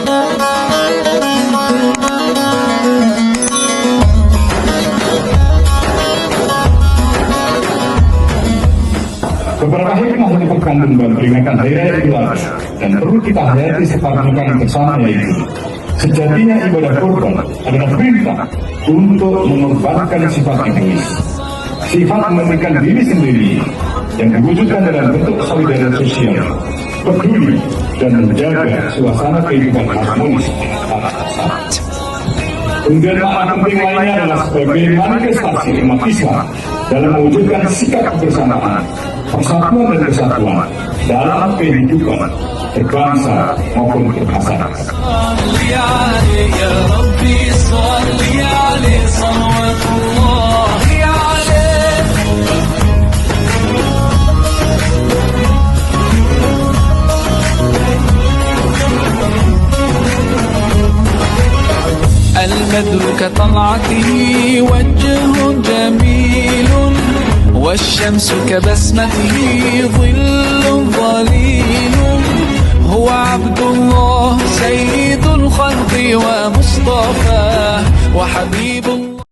Beberapa hikmah yang terkandung dalam peringatan Hari Raya Idul Adha dan perlu kita hayati serta renungkan bersama, yaitu sejatinya ibadah kurban adalah perintah untuk mengorbankan sifat egois, sifat memberikan diri sendiri yang diwujudkan dalam bentuk solidaritas sosial, peduli, dan menjaga suasana kehidupan harmonis antara sesama. Kemudian makna penting lainnya adalah sebagai manifestasi umat Islam dalam mewujudkan sikap kebersamaan, persatuan dan kesatuan dalam kehidupan berbangsa maupun bermasyarakat. البدر كطلعته وجه جميل والشمس كبسمته ظل ظليل هو عبد الله سيد الخلق ومصطفى وحبيب الله.